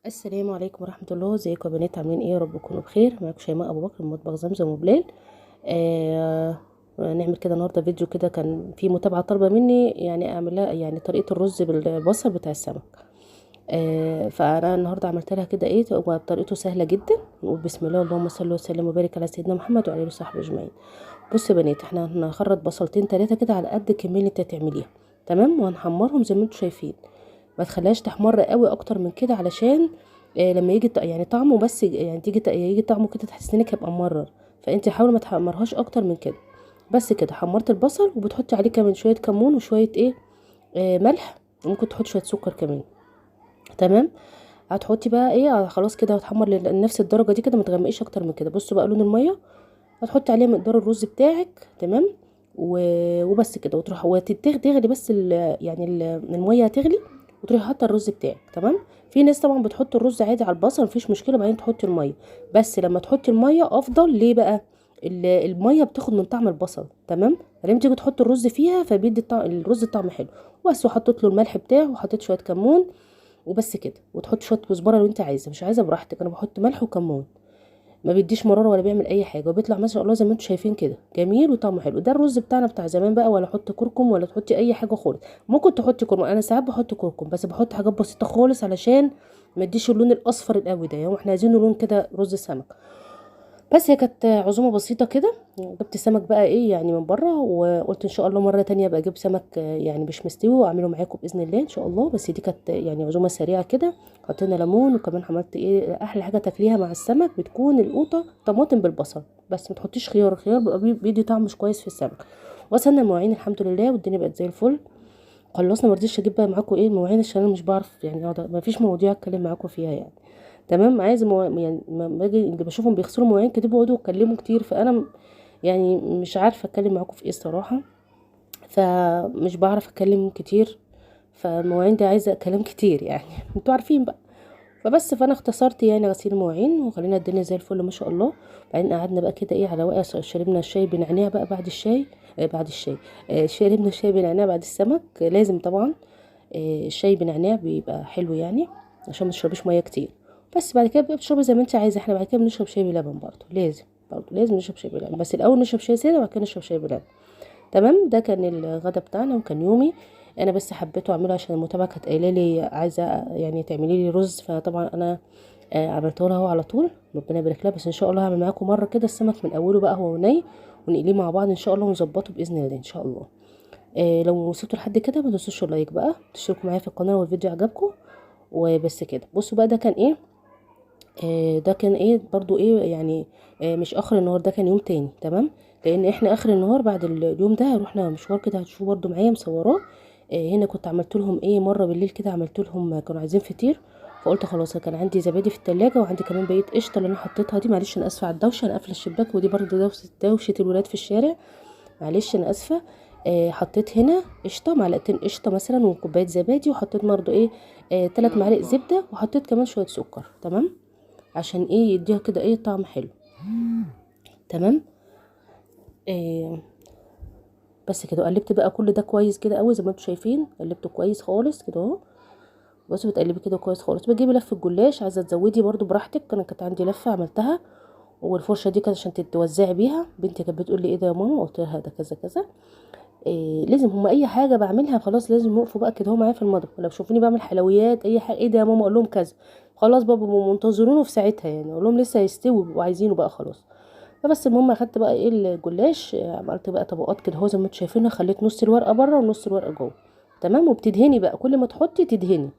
السلام عليكم ورحمة الله. ازيكم يا بنات؟ عاملين ايه؟ يا رب تكونوا بخير. معاكم شيماء ابو بكر من مطبخ زمزم وبلال. نعمل كده النهارده فيديو كده. كان في متابعة طالبة مني يعني اعملها يعني طريقة الرز بالبصل بتاع السمك. فانا النهارده عملت لها كده ايه، طريقته سهلة جدا. نقول بسم الله اللهم صل وسلم وبارك على سيدنا محمد وعلى اله وصحبه اجمعين. بصوا يا بنات، احنا هنخرط بصلتين تلاتة كده على قد الكمية اللي انت هتعمليها. تمام، وهنحمرهم زي ما انتم شايفين. ما تخليهاش تحمر قوي اكتر من كده، علشان لما يجي يعني طعمه، بس يعني يجي طعمه كده تحس انك هيبقى مرر. فانت حاولي ما تحمرهاش اكتر من كده. بس كده حمرت البصل، وبتحطي عليه كمان شويه كمون وشويه ايه، ملح. ممكن تحطي شويه سكر كمان. تمام. هتحطي بقى ايه، خلاص كده هتحمر لنفس الدرجه دي كده، ما تغمقيش اكتر من كده. بصوا بقى لون الميه. هتحطي عليه مقدار الرز بتاعك. تمام. وبس كده، وتروح تغلي بس يعني الميه هتغلي، وتروحي حاطه الرز بتاعك. تمام. في ناس طبعا بتحط الرز عادي على البصل مفيش مشكله، بعدين تحطي الميه. بس لما تحطي الميه افضل. ليه بقى؟ الميه بتاخد من طعم البصل. تمام. لما تيجي تحطي الرز فيها فبيدي الرز طعم حلو. بس، وحطيت له الملح بتاعه، وحطيت شويه كمون. وبس كده. وتحطي شويه كزبره لو انت عايزه، مش عايزه براحتك. انا بحط ملح وكمون. ما بيديش مراره ولا بيعمل اي حاجه، وبيطلع ما شاء الله زي ما انتم شايفين كده جميل وطعمه حلو. ده الرز بتاعنا بتاع زمان بقى. ولا احط كركم ولا تحطي اي حاجه خالص. ممكن تحطي كركم، انا ساعات بحط كركم، بس بحط حاجات بسيطه خالص علشان ما يديش اللون الاصفر القوي ده. يعني احنا عايزينه لون كده رز سمك. بس هي كانت عزومه بسيطه كده. جبت سمك بقى ايه يعني من بره، وقلت ان شاء الله مره تانية بقى اجيب سمك يعني مش مستوي واعمله معاكم باذن الله ان شاء الله. بس دي كانت يعني عزومه سريعه كده. حطينا ليمون، وكمان عملت ايه، احلى حاجه تاكليها مع السمك بتكون القوطه طماطم بالبصل. بس ما تحطيش خيار. الخيار بيبقى بيدي طعم مش كويس في السمك. وصلنا المواعين الحمد لله، والدنيا بقت زي الفل. خلصنا. مرضيش اجيب بقى معاكم ايه المواعين، عشان انا مش بعرف يعني ما فيش مواضيع اتكلم معاكم فيها يعني. تمام. عايز يعني لما باجي اللي بشوفهم بيغسلوا مواعين كده بيقعدوا يتكلموا كتير، فانا يعني مش عارفه اتكلم معاكم في ايه الصراحه. فمش بعرف اتكلم كتير. فالمواعين دي عايزه كلام كتير يعني انتوا عارفين بقى. فبس، فانا اختصرت يعني غسيل المواعين، وخلينا الدنيا زي الفل ما شاء الله. بعدين قعدنا بقى كده ايه على وقت، شربنا الشاي بنعناع بقى بعد الشاي. بعد الشاي. شربنا الشاي بنعناع بعد السمك لازم طبعا. الشاي بنعناع بيبقى حلو يعني، عشان ما تشربيش ميه كتير. بس بعد كده بقى بتشربي زي ما انت عايزه. احنا بعد كده بنشرب شاي بلبن برضه لازم. برضه لازم نشرب شاي بلبن، بس الاول نشرب شاي ساده وبعد كده نشرب شاي بلبن. تمام. ده كان الغدا بتاعنا وكان يومي. انا بس حبيته اعمله عشان المتابعه كانت قايله لي عايزه يعني تعملي لي رز، فطبعا انا عملته لها هو على طول. ربنا يبارك لها. بس ان شاء الله هعمل معاكم مره كده السمك من اوله بقى هو ني، ونقليه مع بعض ان شاء الله ونظبطه باذن الله ان شاء الله. لو وصلتوا لحد كده ما تنسوش اللايك بقى، تشتركوا معايا في القناه والفيديو عجبكم. وبس كده. بصوا بقى ده كان ايه. ده كان ايه برضو ايه يعني. مش اخر النهار، ده كان يوم تاني. تمام. لان احنا اخر النهار بعد اليوم ده رحنا مشوار كده، هتشوفوا برضو معايا مصوراه. هنا كنت عملت لهم ايه مره بالليل كده، عملت لهم كانوا عايزين فطير. فقلت خلاص، كان عندي زبادي في التلاجة، وعندي كمان بقيه قشطه اللي انا حطيتها دي. معلش انا اسفه على الدوشه، انا قافله الشباك، ودي برضو دوشه الولاد في الشارع. معلش انا اسفه. حطيت هنا قشطه، معلقتين قشطه مثلا، وكوبايه زبادي، وحطيت برضو ايه 3 معالق زبده، وحطيت كمان شويه سكر. تمام. عشان ايه يديها كده ايه طعم حلو. تمام. إيه. بس كده قلبت بقى كل ده كويس كده قوي زي ما انتم شايفين، قلبته كويس خالص كده اهو. بصي بتقلبي كده كويس خالص. بتجيبي لفه جلاش، عايزه تزودي برضو براحتك. انا كانت عندي لفه عملتها، والفرشه دي كانت عشان تتوزعي بيها. بنتي كانت بتقول لي ايه ده يا ماما، قلت لها ده كذا كذا. إيه لازم هما اي حاجه بعملها خلاص لازم يقفوا بقى كده هو معايا في المطبخ. لو شوفوني بعمل حلويات اي حاجه، ايه ده يا ماما، اقول لهم كذا. خلاص بقى بيبقوا منتظرينه في ساعتها يعني، اقول لهم لسه هيستوي بيبقوا عايزينه بقى خلاص. فبس المهم اخدت بقى ايه الجلاش. عملت بقى طبقات كده اهو زي ما انتم شايفينها. خليت نص الورقه بره ونص الورقه جوه. تمام. وبتدهني بقى كل ما تحطي تدهني،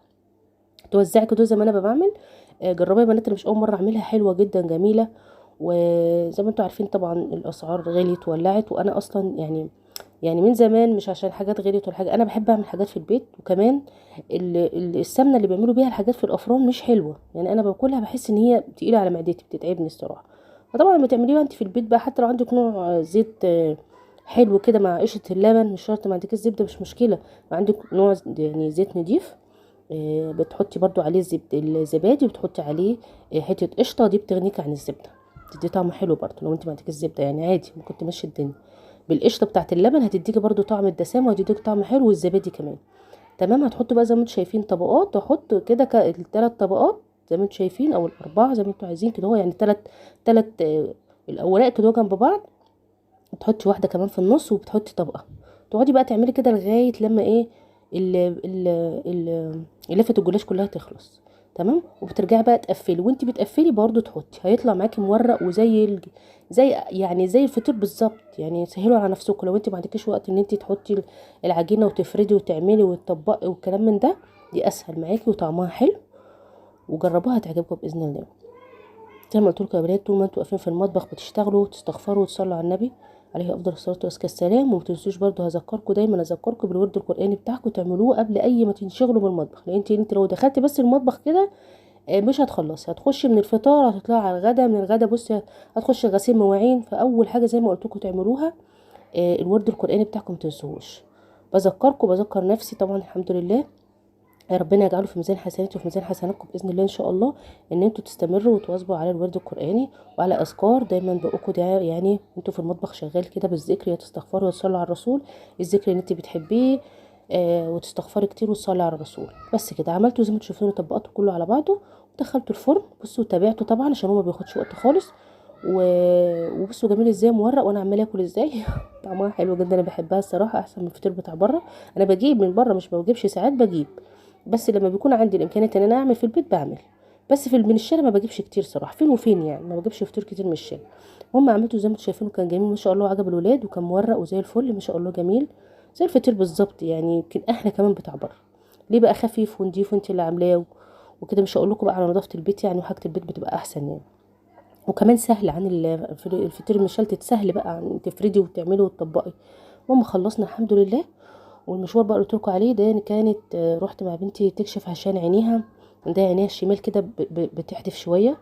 توزعي كده زي ما انا بعمل. جربي يا بنات، اللي مش اول مره اعملها حلوه جدا جميله. وزي ما انتم عارفين طبعا الاسعار غليت ولعت، وانا اصلا يعني من زمان، مش عشان حاجات غليت ولا حاجه، انا بحب اعمل حاجات في البيت. وكمان السمنه اللي بيعملوا بيها الحاجات في الافران مش حلوه يعني. انا باكلها بحس ان هي تقيله على معدتي، بتتعبني الصراحه. فطبعا لما تعمليها انت في البيت بقى، حتى لو عندك نوع زيت حلو كده مع قشره اللبن، مش شرط ما عندكش الزبده مش مشكله. عندك نوع يعني زيت نضيف. بتحطي برضو عليه الزبادي، وبتحطي عليه حته قشطه، دي بتغنيك عن الزبده. تدي طعم حلو برضو. لو انت ما عندكش الزبده يعني عادي ممكن تمشي الدنيا بالقشطه بتاعه اللبن، هتديكي برضو طعم الدسامه، وهتديكي طعم حلو، والزبادي كمان. تمام. هتحطوا بقى زي ما انتم شايفين طبقات، واحط كده الثلاث طبقات زي ما انتوا شايفين، او الاربعه زي ما انتوا عايزين كده، هو يعني تلات الاوراق كده جنب بعض، بتحطي واحده كمان في النص وبتحطي طبقه. تقعدي بقى تعملي كده لغايه لما ايه ال ال لفه الجلاش كلها تخلص. تمام. وبترجعي بقى تقفلي، وانت بتقفلي برضو تحطي، هيطلع معاكي مورق وزي زي يعني زي الفطير بالظبط. يعني سهلوا على نفسكم لو انت ما عندكيش وقت ان انت تحطي العجينه وتفردي وتعملي وتطبقي والكلام من ده، دي اسهل معاكي وطعمها حلو. وجربوها هتعجبكم باذن الله. زي ما قلت لكم يا بنات، طول ما انتوا واقفين في المطبخ بتشتغلوا وتستغفروا وتصلوا على النبي عليه افضل الصلاه وازكى السلام. وما تنسوش برضو، هذكركم دايما اذكركم بالورد القراني بتاعكم تعملوه قبل اي ما تنشغلوا بالمطبخ، لان انت لو دخلتي بس المطبخ كده مش هتخلصي، هتخشي من الفطار هتطلعي على الغدا، من الغدا بصي هتخشي غسيل مواعين. فاول حاجه زي ما قلت لكم تعملوها الورد القراني بتاعكم ما تنسوهوش. بذكركم بذكر نفسي طبعا. الحمد لله، ربنا يجعله في ميزان حسناتي وفي ميزان حسناتكم باذن الله ان شاء الله، ان انتوا تستمروا وتواظبوا على الورد القراني وعلى اذكار. دايما بقولكم ده يعني انتوا في المطبخ شغال كده بالذكر، يا تستغفروا وتصلوا على الرسول، الذكر اللي انت بتحبيه وتستغفري كتير وتصلي على الرسول. بس كده عملتوا زي ما انتوا شايفين، طبقتوا كله على بعضه ودخلتوا الفرن. بصوا تابعته طبعا عشان هو ما بياخدش وقت خالص. وبصوا جميل ازاي مورق، وانا عماله اكل ازاي طعمها حلو جدا، انا بحبها الصراحه احسن من الفطير بتاع بره. انا بجيب من بره، مش بجيبش ساعات بجيب، بس لما بيكون عندي الامكانيه ان انا اعمل في البيت بعمل. بس من الشارع ما بجيبش كتير صراحه، فين وفين يعني، ما بجيبش فطير كتير من الشارع. المهم عملته زي ما انتم شايفينه، كان جميل ما شاء الله، عجب الولاد وكان مورق وزي الفل ما شاء الله، جميل زي الفطير بالظبط. يعني يمكن احلى كمان بتاع بره. ليه بقى؟ خفيف ونضيف وانت اللي عاملاه وكده. مش هقول لكم بقى على نظافه البيت يعني، وحاجه البيت بتبقى احسن يعني. وكمان سهل عن الفطير المشلتت، سهل بقى عن تفردي وتعملي وتطبقي. المهم خلصنا الحمد لله. والمشوار بقى اللي قلت لكم عليه ده كانت رحت مع بنتي تكشف عشان عينيها، عندها عينيها الشمال كده بتحدف شويه.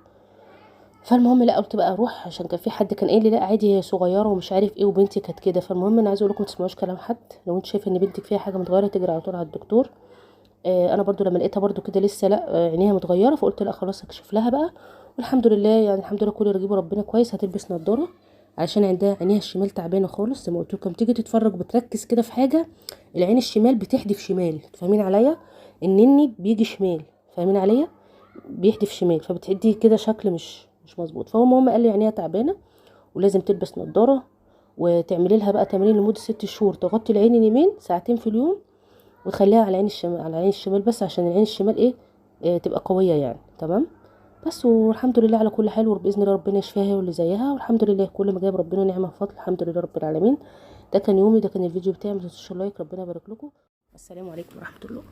فالمهم لا، قلت بقى اروح عشان كان في حد كان قايل لي لا عادي هي صغيره ومش عارف ايه، وبنتي كانت كده. فالمهم انا عايزه اقول لكم ما تسمعوش كلام حد، لو انت شايفه ان بنتك فيها حاجه متغيره تجري على طول على الدكتور. انا برضو لما لقيتها برضو كده لسه لا عينيها متغيره، فقلت لا خلاص اكشف لها بقى. والحمد لله يعني، الحمد لله كل اللي يجيبه ربنا كويس. هتلبس نضاره علشان عندها عينيها الشمال تعبانه خالص. زي ما قلت لكم تيجي تتفرج بتركز كده في حاجه، العين الشمال بتحدف شمال، فاهمين عليا؟ النني بيجي شمال، فاهمين عليا؟ بيحدف شمال، فبتدي كده شكل مش مظبوط. فهو المهم قال لي عينيها تعبانه ولازم تلبس نضاره، وتعملي لها بقى تمارين لمده 6 شهور، تغطي العين اليمين ساعتين في اليوم، وتخليها على العين الشمال، على العين الشمال بس، عشان العين الشمال تبقى قويه يعني. تمام. بس والحمد لله على كل حال، وباذن الله ربنا يشفيها واللي زيها. والحمد لله كل ما جايب ربنا نعمه وفضل، الحمد لله رب العالمين. ده كان يومي، ده كان الفيديو بتاعي. ما تنسوش اللايك، ربنا يبارك لكم. السلام عليكم ورحمه الله.